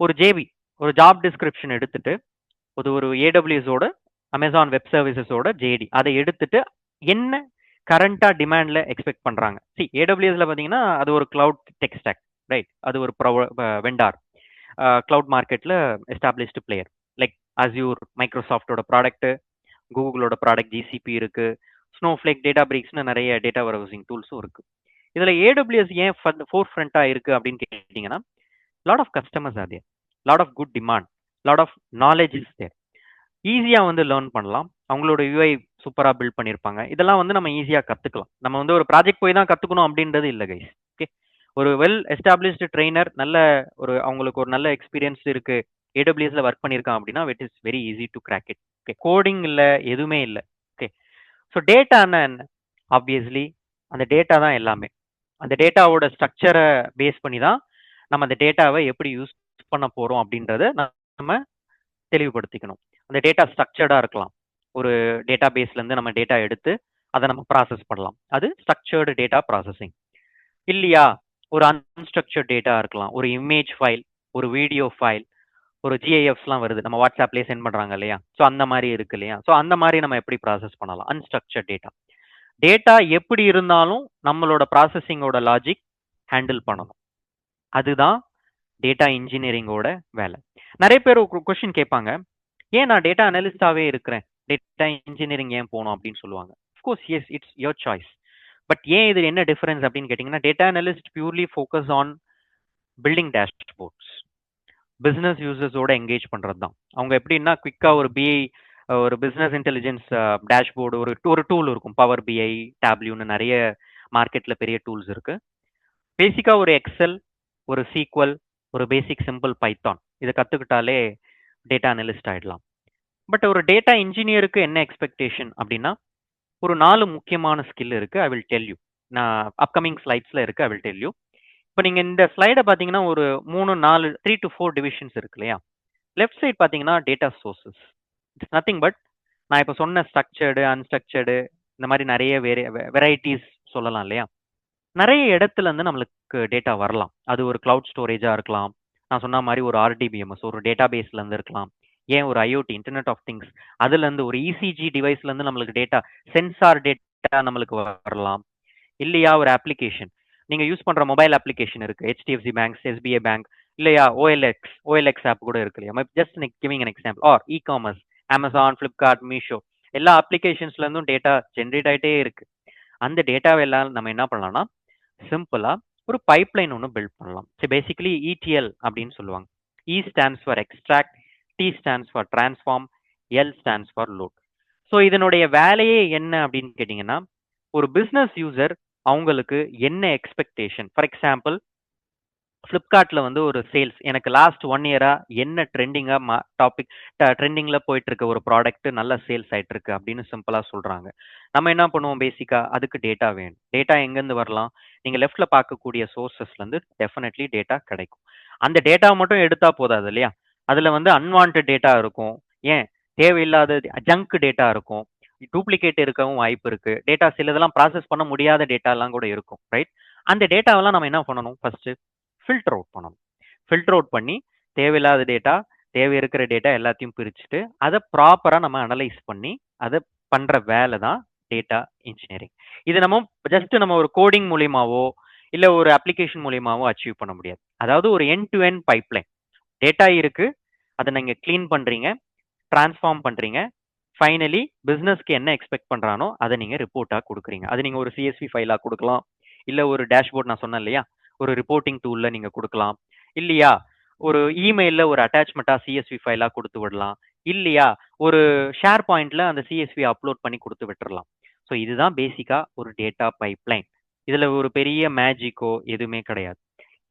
ஒரு ஜேபி ஒரு job description எடுத்துட்டு ஒரு ஏடபிள்யூஎஸோட அமேசான் வெப் சர்வீசஸோட ஜேடி அதை எடுத்துட்டு என்ன கரண்டா டிமாண்ட்ல எக்ஸ்பெக்ட் பண்றாங்க. சி ஏடபிள்யூஎஸ்ல பாத்தீங்கன்னா அது ஒரு கிளவுட் டெக் ஸ்டாக், ரைட்? அது ஒரு வெண்டார், கிளவுட் மார்க்கெட்ல எஸ்டாப்ளிஷ்டு பிளேயர். லைக் அஸ்யூர் மைக்ரோசாஃப்டோட ப்ராடக்ட், கூகுளோட ப்ராடக்ட் ஜிசிபி இருக்கு, ஸ்னோஃப்ளேக், டேட்டா பிரீக்ஸ்னு நிறைய டேட்டா வரவுசிங் டூல்ஸும் இருக்கு. இதுல ஏடபிள்யூஎஸ் ஏன் ஃபோர் ஃப்ரண்டா இருக்கு அப்படின்னு கேட்டீங்கன்னா, lot of customers are there, lot of good demand, lot of knowledge is there. ஈஸியா லேர்ன் பண்ணலாம். அவங்களோட யூஐ சூப்பரா பில்ட் பண்ணியிருப்பாங்க. இதெல்லாம் நம்ம ஈஸியா கத்துக்கலாம். நம்ம ஒரு ப்ராஜெக்ட் போய் தான் கத்துக்கணும் அப்படின்றது இல்லை கைஸ். ஓகே, ஒரு வெல் எஸ்டாப்ளிஷ்டு ட்ரெயினர், நல்ல அவங்களுக்கு ஒரு நல்ல எக்ஸ்பீரியன்ஸ் இருக்கு, ஏடபிள்யூஎஸ்ல ஒர்க் பண்ணியிருக்கான் அப்படின்னா it is very easy to crack it. Okay, coding இல்லை, எதுவுமே இல்லை. ஓகே, ஸோ டேட்டான்னா என்ன? ஆப்வியஸ்லி அந்த டேட்டா தான் எல்லாமே. அந்த டேட்டாவோட ஸ்ட்ரக்சரை பேஸ் பண்ணி தான் நம்ம அந்த டேட்டாவை எப்படி யூஸ் பண்ண போறோம் அப்படின்றத நம்ம தெளிவுபடுத்திக்கணும். அந்த டேட்டா ஸ்ட்ரக்சர்டா இருக்கலாம். ஒரு டேட்டா பேஸ்ல இருந்து நம்ம டேட்டா எடுத்து அதை நம்ம ப்ராசஸ் பண்ணலாம். அது ஸ்ட்ரக்சர்டு டேட்டா ப்ராசஸிங். இல்லையா, ஒரு அன்ஸ்ட்ரக்சர்ட் டேட்டா இருக்கலாம். ஒரு இமேஜ் ஃபைல், ஒரு வீடியோ ஃபைல், ஒரு ஜிஐஎஃப்ஸ்லாம் வருது, நம்ம வாட்ஸ்அப்லேயே சென்ட் பண்றாங்க இல்லையா? ஸோ அந்த மாதிரி இருக்கு இல்லையா? ஸோ அந்த மாதிரி நம்ம எப்படி ப்ராசஸ் பண்ணலாம்? Unstructured data. டேட்டா எப்படி இருந்தாலும் நம்மளோட ப்ராசஸிங்கோட லாஜிக் ஹேண்டில் பண்ணணும். அதுதான் டேட்டா இன்ஜினியரிங்கோட வேலை. நிறைய பேர் கொஸ்டின் கேட்பாங்க, ஏன் நான் டேட்டா அனலிஸ்டாவே இருக்கிறேன், டேட்டா இன்ஜினியரிங் ஏன் போகணும் அப்படின்னு சொல்லுவாங்க. Of course yes, it's your choice. But ஏன் இது என்ன டிஃபரன்ஸ் அப்படின்னு கேட்டிங்கன்னா, data analyst purely focus on building dashboards, business யூசர்ஸோட என்கேஜ் பண்ணுறது தான். அவங்க எப்படின்னா குவிக்காக ஒரு பிஐ, ஒரு பிஸ்னஸ் இன்டெலிஜென்ஸ் டேஷ்போர்டு, ஒரு டூல் இருக்கும், பவர் பிஐ, டேப்லியூன்னு நிறைய மார்க்கெட்டில் பெரிய டூல்ஸ் இருக்கு. பேசிக்காக ஒரு எக்ஸல், ஒரு சீக்வல், ஒரு பேசிக் சிம்பிள் பைத்தான் இதை கற்றுக்கிட்டாலே டேட்டா அனலிஸ்ட் ஆகிடலாம். பட் ஒரு டேட்டா இன்ஜினியருக்கு என்ன எக்ஸ்பெக்டேஷன் அப்படின்னா, ஒரு 4 முக்கியமான ஸ்கில் இருக்கு. I will tell you. நான் அப்கமிங் ஸ்லைட்ஸ்ல இருக்கு, ஐ வில் டெல் யூ. இப்போ நீங்க இந்த ஸ்லைடை பார்த்தீங்கன்னா ஒரு 3 to 4 டிவிஷன்ஸ் இருக்கு இல்லையா? லெஃப்ட் சைட் பார்த்தீங்கன்னா data sources. It's nothing but நான் இப்போ சொன்ன ஸ்ட்ரக்சர்டு, அன்ஸ்ட்ரக்சர்டு, இந்த மாதிரி நிறைய வெரைட்டிஸ் சொல்லலாம் இல்லையா? நிறைய இடத்துல இருந்து நம்மளுக்கு டேட்டா வரலாம். அது ஒரு கிளவுட் ஸ்டோரேஜா இருக்கலாம், நான் சொன்ன மாதிரி ஒரு ஆர்டிபிஎம்எஸ், ஒரு டேட்டா பேஸ்ல இருந்து இருக்கலாம், ஏன் ஒரு ஐஓடி, இன்டர்நெட் ஆஃப் திங்ஸ், அதுல இருந்து ஒரு இசிஜி டிவைஸ்ல இருந்து நம்மளுக்கு டேட்டா, சென்சார் டேட்டா நம்மளுக்கு வரலாம். இல்லையா, ஒரு அப்ளிகேஷன், நீங்க யூஸ் பண்ற மொபைல் அப்ளிகேஷன் இருக்கு, ஹெச்டிஎஃப்சி பேங்க், எஸ்பிஐ பேங்க், இல்லையா ஓஎல்எக்ஸ் ஆப் கூட இருக்கு இல்லையா? Just giving an example. Or e commerce, Amazon, Flipkart, Meesho, எல்லா அப்ளிகேஷன்ஸ்ல இருந்தும் டேட்டா ஜென்ரேட் ஆயிட்டே இருக்கு. அந்த டேட்டாவை எல்லாம் நம்ம என்ன பண்ணலாம்னா, சிம்பிளா ஒரு பைப்லைன் ஒன்று பில்ட் பண்ணலாம். ஸோ பேசிக்கலி இடிஎல் அப்படின்னு சொல்லுவாங்க. E stands for extract, T stands for transform, L stands for load. So இதனுடைய வேலையே என்ன அப்படின்னு கேட்டிங்கன்னா, ஒரு பிஸ்னஸ் யூசர் அவங்களுக்கு என்ன எக்ஸ்பெக்டேஷன், ஃபார் எக்ஸாம்பிள் ஃப்ளிப்கார்ட்ல ஒரு சேல்ஸ், எனக்கு லாஸ்ட் 1 இயரா என்ன ட்ரெண்டிங்கா ட்ரெண்டிங்ல போயிட்டு இருக்க ஒரு ப்ராடக்ட் நல்ல சேல்ஸ் ஆயிட்டு இருக்கு அப்படின்னு சிம்பிளா சொல்றாங்க. நம்ம என்ன பண்ணுவோம், பேசிக்கா அதுக்கு டேட்டா வேணும். டேட்டா எங்கேருந்து வரலாம்? நீங்க லெஃப்ட்ல பார்க்கக்கூடிய சோர்சஸ்ல இருந்து டெஃபினெட்லி டேட்டா கிடைக்கும். அந்த டேட்டா மட்டும் எடுத்தா போதாது இல்லையா? அதுல அன்வான்ட் டேட்டா இருக்கும், ஏன் தேவையில்லாத ஜங்க் டேட்டா இருக்கும், டூப்ளிகேட் இருக்கவும் வாய்ப்பு இருக்கு, டேட்டா சிலதெல்லாம் ப்ராசஸ் பண்ண முடியாத டேட்டா எல்லாம் கூட இருக்கும், ரைட்? அந்த டேட்டாவெல்லாம் நம்ம என்ன பண்ணணும், ஃபர்ஸ்ட் ஃபில்டர் அவுட் பண்ணணும். ஃபில்டர் அவுட் பண்ணி தேவையில்லாத டேட்டா, தேவை இருக்கிற டேட்டா எல்லாத்தையும் பிரிச்சுட்டு அதை ப்ராப்பரா நம்ம அனலைஸ் பண்ணி அதை பண்ற வேலை தான் டேட்டா இன்ஜினியரிங். இது நம்ம ஒரு கோடிங் மூலியமாவோ இல்ல ஒரு அப்ளிகேஷன் மூலியமாவோ அச்சீவ் பண்ண முடியாது. அதாவது ஒரு end to end pipeline. Data இருக்கு, அதை நீங்க கிளீன் பண்றீங்க, டிரான்ஸ்ஃபார்ம் பண்றீங்க, ஃபைனலி பிசினஸ்க்கு என்ன எக்ஸ்பெக்ட் பண்றானோ அதை நீங்க ரிப்போர்ட்டா கொடுக்குறீங்க. அது நீங்க ஒரு சிஎஸ்வி ஃபைலா கொடுக்கலாம், இல்ல ஒரு டேஷ்போர்ட் நான் சொன்னேன் இல்லையா, ஒரு ரிப்போர்ட்டிங் டூல்ல நீங்க கொடுக்கலாம், இல்லையா ஒரு இமெயில்ல ஒரு அட்டாச்மெண்டா சிஎஸ்வி ஃபைலா கொடுத்து விடலாம், இல்லையா ஒரு ஷேர் பாயிண்ட்ல அந்த சிஎஸ்வி அப்லோட் பண்ணி கொடுத்து விட்டுறலாம். ஸோ இதுதான் பேசிக்கா ஒரு டேட்டா பைப்லைன். இதுல ஒரு பெரிய மேஜிக்கோ எதுவுமே கிடையாது.